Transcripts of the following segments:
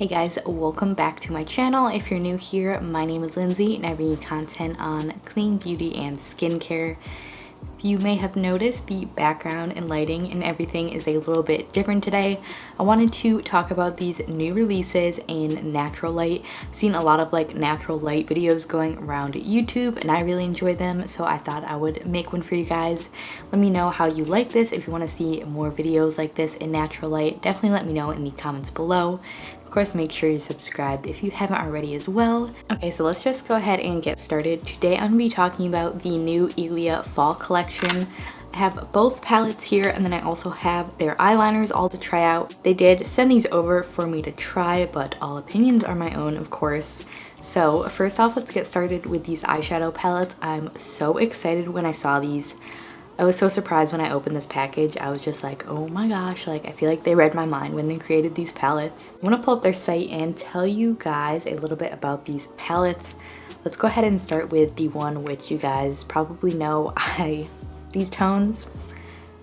Hey guys, welcome back to my channel. If you're new here, my name is Lindsay and I bring you content on clean beauty and skincare. You may have noticed the background and lighting and everything is a little bit different today. I wanted to talk about these new releases in natural light. I've seen a lot of natural light videos going around YouTube and I really enjoy them, so I thought I would make one for you guys. Let me know how you like this. If you want to see more videos like this in natural light, definitely let me know in the comments below. Of course, make sure you're subscribed if you haven't already as well. Okay, so let's just go ahead and get started. Today I'm going to be talking about the new ILIA fall collection. I have both palettes here and then I also have their eyeliners all to try out. They did send these over for me to try, but all opinions are my own, of course. So first off, let's get started with these eyeshadow palettes. I'm so excited when I saw these. I was so surprised when I opened this package. I was just like, oh my gosh, I feel like they read my mind when they created these palettes. I'm gonna pull up their site and tell you guys a little bit about these palettes. Let's go ahead and start with the one which you guys probably know. These tones,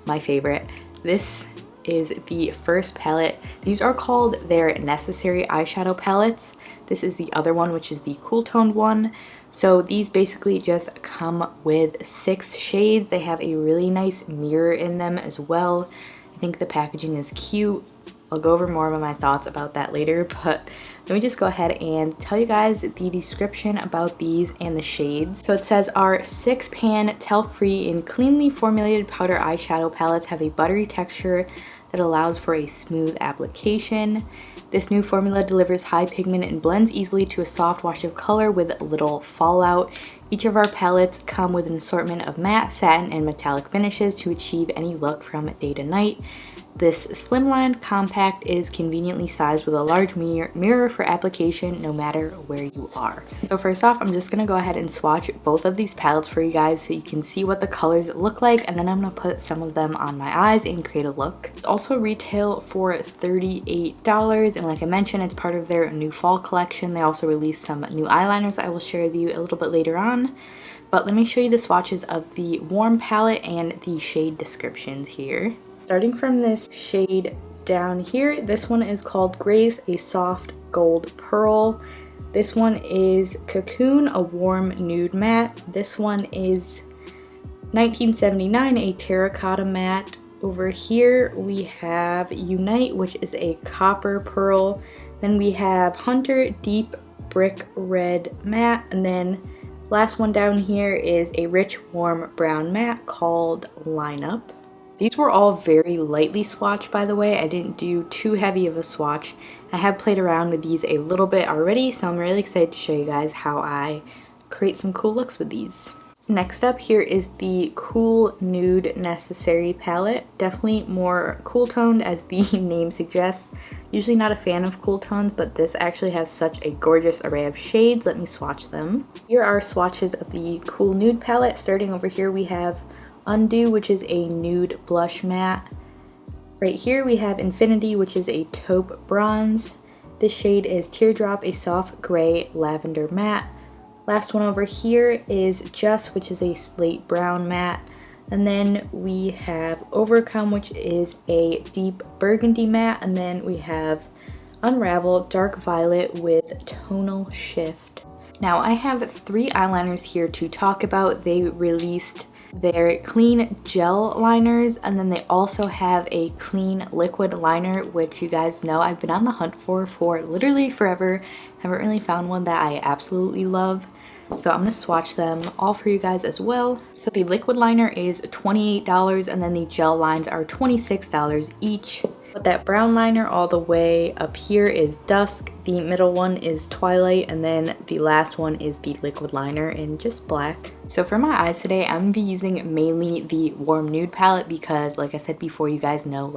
my favorite. This is the first palette. These are called their Necessary eyeshadow palettes. This is the other one, which is the cool toned one. So these basically just come with 6 shades. They have a really nice mirror in them as well. I think the packaging is cute. I'll go over more of my thoughts about that later, but let me just go ahead and tell you guys the description about these and the shades. So it says our 6-pan, tell-free and cleanly formulated powder eyeshadow palettes have a buttery texture that allows for a smooth application. This new formula delivers high pigment and blends easily to a soft wash of color with little fallout. Each of our palettes come with an assortment of matte, satin, and metallic finishes to achieve any look from day to night. This slimline compact is conveniently sized with a large mirror for application no matter where you are. So first off, I'm just going to go ahead and swatch both of these palettes for you guys so you can see what the colors look like, and then I'm going to put some of them on my eyes and create a look. It's also retail for $38, and like I mentioned, it's part of their new fall collection. They also released some new eyeliners I will share with you a little bit later on. But let me show you the swatches of the warm palette and the shade descriptions here. Starting from this shade down here, this one is called Grace, a soft gold pearl. This one is Cocoon, a warm nude matte. This one is 1979, a terracotta matte. Over here we have Unite, which is a copper pearl. Then we have Hunter, deep brick red matte. And then last one down here is a rich warm brown matte called Lineup. These were all very lightly swatched, by the way. I didn't do too heavy of a swatch. I have played around with these a little bit already, so I'm really excited to show you guys how I create some cool looks with these. Next up here is the Cool Nude Necessary palette. Definitely more cool toned, as the name suggests. Usually not a fan of cool tones, but this actually has such a gorgeous array of shades. Let me swatch them. Here are swatches of the Cool Nude palette. Starting over here we have Undo, which is a nude blush matte. Right here we have Infinity, which is a taupe bronze. This shade is Teardrop, a soft gray lavender matte. Last one over here is Just, which is a slate brown matte. And then we have Overcome, which is a deep burgundy matte. And then we have Unravel, dark violet with tonal shift. Now I have 3 eyeliners here to talk about. They released their clean gel liners, and then they also have a clean liquid liner, which you guys know I've been on the hunt for literally forever. Haven't really found one that I absolutely love, so I'm gonna swatch them all for you guys as well. So the liquid liner is $28 and then the gel lines are $26 each. But that brown liner all the way up here is Dusk, the middle one is Twilight, and then the last one is the liquid liner in just black. So for my eyes today, I'm gonna be using mainly the warm nude palette because, like I said before, you guys know,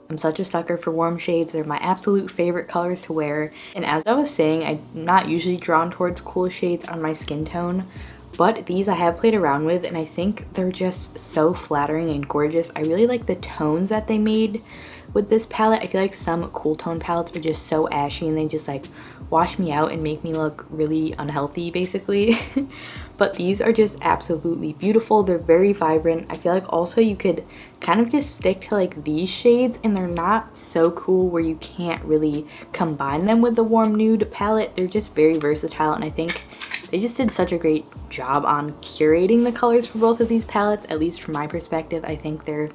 I'm such a sucker for warm shades. They're my absolute favorite colors to wear. And as I was saying, I'm not usually drawn towards cool shades on my skin tone, but these I have played around with and I think they're just so flattering and gorgeous. I really like the tones that they made with this palette. I feel like some cool tone palettes are just so ashy and they just like wash me out and make me look really unhealthy basically. But these are just absolutely beautiful. They're very vibrant. I feel like also you could kind of just stick to like these shades and they're not so cool where you can't really combine them with the warm nude palette. They're just very versatile, and I think they just did such a great job on curating the colors for both of these palettes. At least from my perspective, I think they're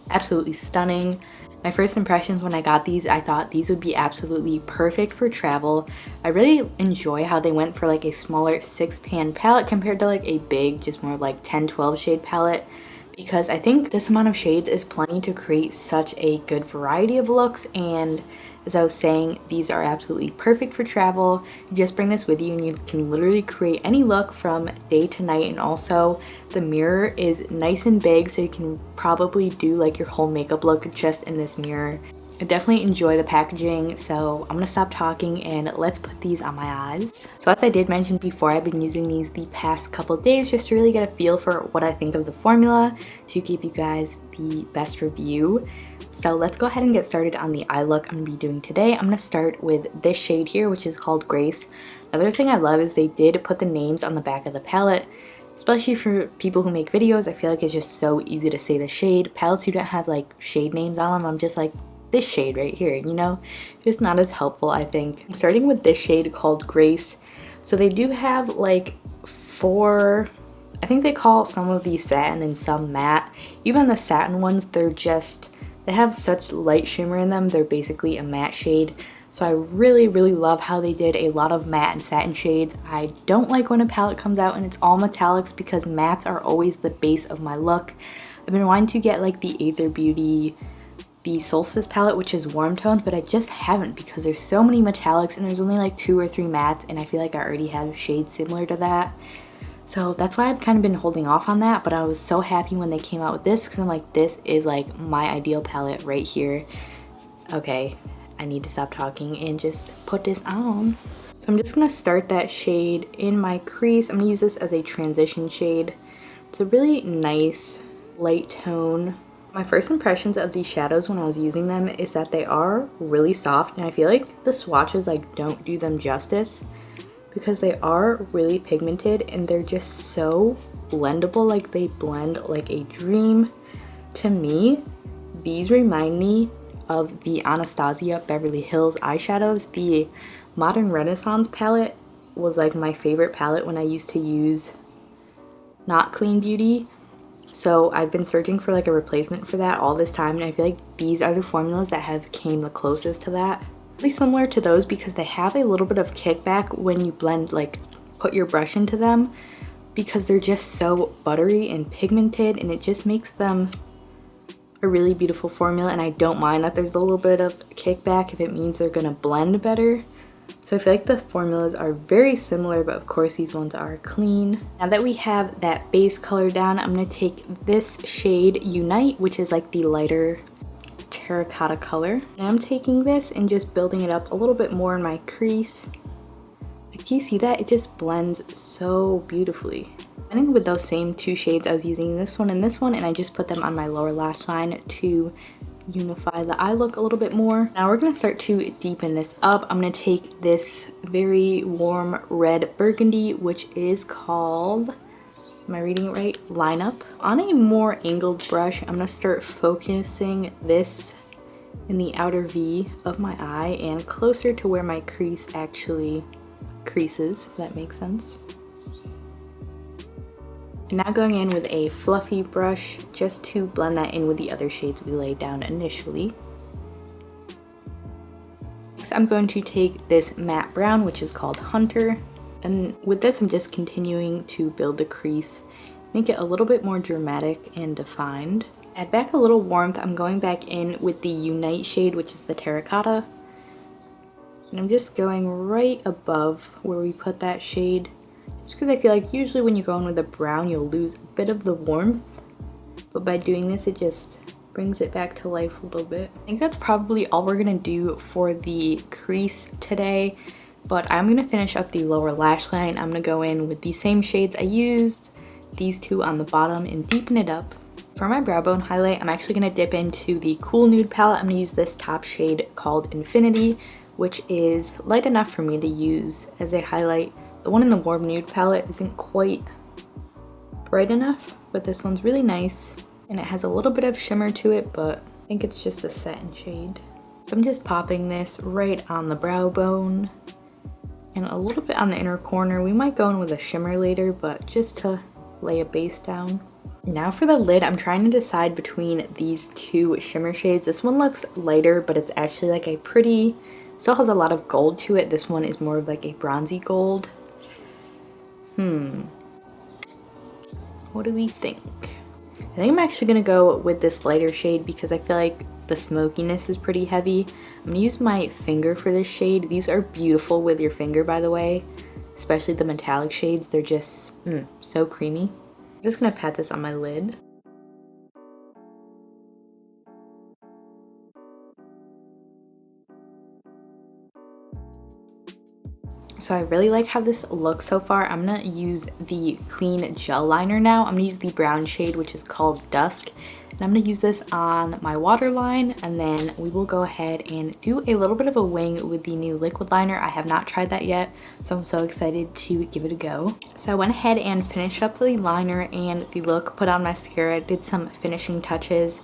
absolutely stunning. My first impressions when I got these, I thought these would be absolutely perfect for travel. I really enjoy how they went for like a smaller 6-pan palette compared to like a big, just more like 10-12 shade palette, because I think this amount of shades is plenty to create such a good variety of looks. And as I was saying, these are absolutely perfect for travel. You just bring this with you and you can literally create any look from day to night. And also the mirror is nice and big, so you can probably do like your whole makeup look just in this mirror. I definitely enjoy the packaging, so I'm gonna stop talking and let's put these on my eyes. So as I did mention before, I've been using these the past couple of days just to really get a feel for what I think of the formula, to give you guys the best review. So let's go ahead and get started on the eye look I'm going to be doing today. I'm going to start with this shade here, which is called Grace. Another thing I love is they did put the names on the back of the palette, especially for people who make videos. I feel like it's just so easy to say the shade. Palettes who don't have like shade names on them, I'm just like, this shade right here, you know? Just not as helpful, I think. I'm starting with this shade called Grace. So they do have like 4, I think they call some of these satin and some matte. Even the satin ones, they have such light shimmer in them. They're basically a matte shade. So I really, really love how they did a lot of matte and satin shades. I don't like when a palette comes out and it's all metallics, because mattes are always the base of my look. I've been wanting to get like the Aether Beauty, the Solstice palette, which is warm tones, but I just haven't because there's so many metallics and there's only like 2 or 3 mattes, and I feel like I already have shades similar to that. So that's why I've kind of been holding off on that, but I was so happy when they came out with this because I'm like, this is like my ideal palette right here. Okay, I need to stop talking and just put this on. So I'm just gonna start that shade in my crease. I'm gonna use this as a transition shade. It's a really nice light tone. My first impressions of these shadows when I was using them is that they are really soft, and I feel like the swatches like don't do them justice, because they are really pigmented and they're just so blendable. Like they blend like a dream. To me, these remind me of the Anastasia Beverly Hills eyeshadows. The Modern Renaissance palette was like my favorite palette when I used to use not Clean Beauty. So I've been searching for like a replacement for that all this time, and I feel like these are the formulas that have came the closest to that. Really similar to those because they have a little bit of kickback when you blend, like put your brush into them, because they're just so buttery and pigmented, and it just makes them a really beautiful formula. And I don't mind that there's a little bit of kickback if it means they're gonna blend better. So I feel like the formulas are very similar, but of course these ones are clean. Now that we have that base color down, I'm gonna take this shade Unite, which is like the lighter terracotta color, and I'm taking this and just building it up a little bit more in my crease. Like, do you see that? It just blends so beautifully. I think with those same 2 shades, I was using this one and this one, and I just put them on my lower lash line to unify the eye look a little bit more. Now we're gonna start to deepen this up. I'm gonna take this very warm red burgundy, which is called, am I reading it right? Line Up. On a more angled brush, I'm gonna start focusing this in the outer V of my eye and closer to where my crease actually creases, if that makes sense. And now going in with a fluffy brush just to blend that in with the other shades we laid down initially. Next, I'm going to take this matte brown, which is called Hunter. And with this, I'm just continuing to build the crease, make it a little bit more dramatic and defined. Add back a little warmth. I'm going back in with the Unite shade, which is the terracotta. And I'm just going right above where we put that shade, just because I feel like usually when you go in with a brown, you'll lose a bit of the warmth. But by doing this, it just brings it back to life a little bit. I think that's probably all we're gonna do for the crease today. But I'm gonna finish up the lower lash line. I'm gonna go in with the same shades I used, these 2 on the bottom, and deepen it up. for my brow bone highlight, I'm actually going to dip into the Cool Nude palette. I'm going to use this top shade called Infinity, which is light enough for me to use as a highlight. The one in the Warm Nude palette isn't quite bright enough, but this one's really nice, and it has a little bit of shimmer to it, but I think it's just a satin shade. So I'm just popping this right on the brow bone and a little bit on the inner corner. We might go in with a shimmer later, but just to lay a base down. Now for the lid, I'm trying to decide between these two shimmer shades. This one looks lighter, but it's actually like a pretty, still has a lot of gold to it. This one is more of like a bronzy gold. What do we think? I think I'm actually gonna go with this lighter shade because I feel like the smokiness is pretty heavy. I'm gonna use my finger for this shade. These are beautiful with your finger, by the way, especially the metallic shades. They're just so creamy. I'm just gonna pat this on my lid. So I really like how this looks so far. I'm gonna use the clean gel liner now. I'm gonna use the brown shade, which is called Dusk. And I'm gonna use this on my waterline, and then we will go ahead and do a little bit of a wing with the new liquid liner. I have not tried that yet, so I'm so excited to give it a go. So I went ahead and finished up the liner and the look, put on mascara, did some finishing touches.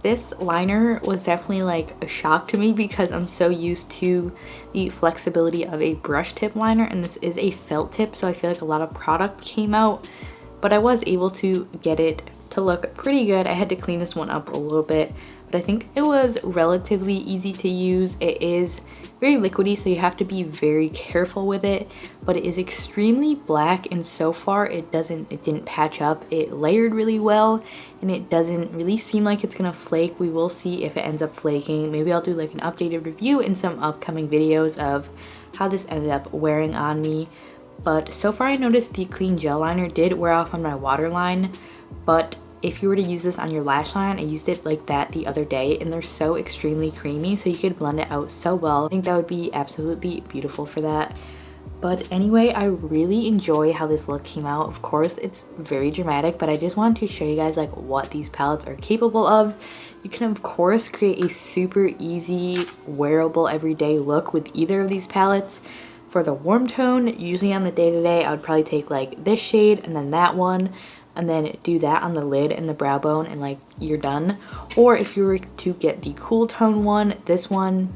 This liner was definitely like a shock to me because I'm so used to the flexibility of a brush tip liner, and this is a felt tip, so I feel like a lot of product came out, but I was able to get it to look pretty good. I had to clean this one up a little bit, but I think it was relatively easy to use. It is very liquidy, so you have to be very careful with it, but it is extremely black, and so far it didn't patch up. It layered really well, and it doesn't really seem like it's gonna flake. We will see if it ends up flaking. Maybe I'll do like an updated review in some upcoming videos of how this ended up wearing on me. But so far I noticed the clean gel liner did wear off on my waterline, but if you were to use this on your lash line, I used it like that the other day, and they're so extremely creamy, so you could blend it out so well. I think that would be absolutely beautiful for that. But anyway, I really enjoy how this look came out. Of course, it's very dramatic, but I just wanted to show you guys like what these palettes are capable of. You can of course create a super easy, wearable, everyday look with either of these palettes. For the warm tone, usually on the day-to-day, I would probably take like this shade and then that one, and then do that on the lid and the brow bone, and like you're done. Or if you were to get the cool tone one, this one,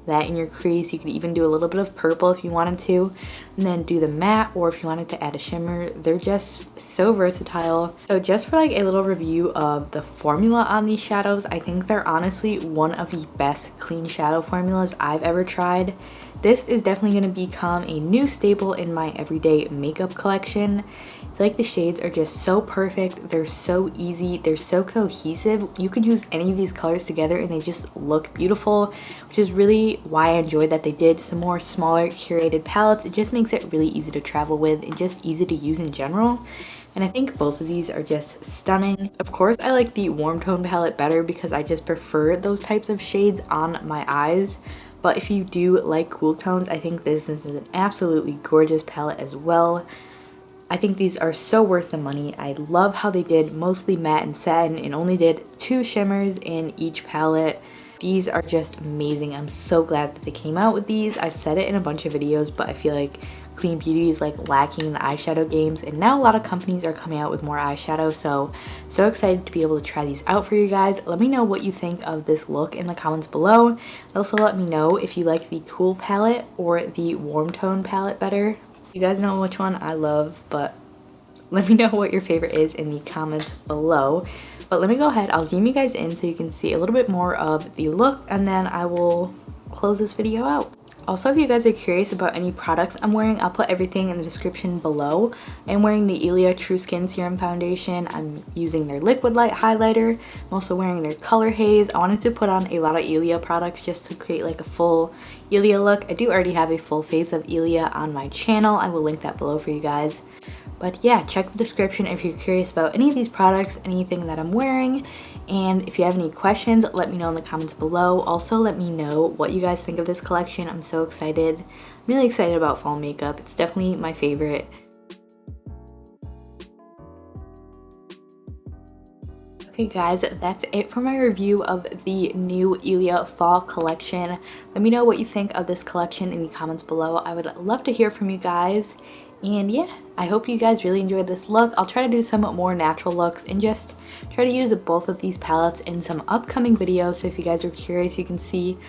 that in your crease, you could even do a little bit of purple if you wanted to, and then do the matte, or if you wanted to add a shimmer. They're just so versatile. So just for like a little review of the formula on these shadows, I think they're honestly one of the best clean shadow formulas I've ever tried. This is definitely going to become a new staple in my everyday makeup collection. I feel like the shades are just so perfect. They're so easy. They're so cohesive. You could use any of these colors together and they just look beautiful, which is really why I enjoyed that they did some more smaller curated palettes. It just makes it really easy to travel with and just easy to use in general. And I think both of these are just stunning. Of course, I like the warm tone palette better because I just prefer those types of shades on my eyes. But if you do like cool tones, I think this is an absolutely gorgeous palette as well. I think these are so worth the money. I love how they did mostly matte and satin and only did 2 shimmers in each palette. These are just amazing. I'm so glad that they came out with these. I've said it in a bunch of videos, but I feel like clean beauty is like lacking in the eyeshadow games, and now a lot of companies are coming out with more eyeshadow, so excited to be able to try these out for you guys. Let me know what you think of this look in the comments below. Also let me know if you like the cool palette or the warm tone palette better. You guys know which one I love, but let me know what your favorite is in the comments below. But let me go ahead, I'll zoom you guys in so you can see a little bit more of the look, and then I will close this video out. Also, if you guys are curious about any products I'm wearing, I'll put everything in the description below. I'm wearing the ILIA True Skin Serum Foundation. I'm using their Liquid Light Highlighter. I'm also wearing their Color Haze. I wanted to put on a lot of ILIA products just to create like a full ILIA look. I do already have a full face of ILIA on my channel. I will link that below for you guys. But yeah, check the description if you're curious about any of these products, anything that I'm wearing. And if you have any questions, let me know in the comments below. Also, let me know what you guys think of this collection. I'm so excited. I'm really excited about fall makeup. It's definitely my favorite. Okay guys, that's it for my review of the new ILIA fall collection. Let me know what you think of this collection in the comments below. I would love to hear from you guys. And yeah, I hope you guys really enjoyed this look. I'll try to do some more natural looks and just try to use both of these palettes in some upcoming videos. So if you guys are curious, you can see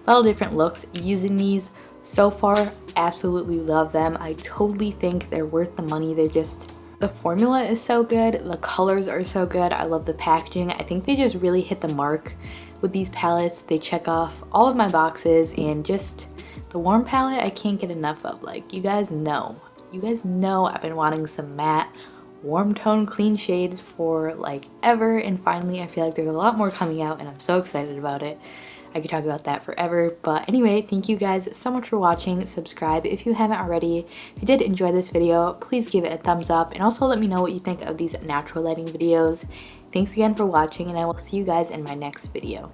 a lot of different looks using these. So far, absolutely love them. I totally think they're worth the money. They're just, the formula is so good, the colors are so good, I love the packaging. I think they just really hit the mark with these palettes. They check off all of my boxes, and just the warm palette I can't get enough of. Like, you guys know I've been wanting some matte, warm tone, clean shades for like ever, and finally I feel like there's a lot more coming out and I'm so excited about it. I could talk about that forever, but anyway, thank you guys so much for watching. Subscribe if you haven't already. If you did enjoy this video, please give it a thumbs up, and also let me know what you think of these natural lighting videos. Thanks again for watching, and I will see you guys in my next video.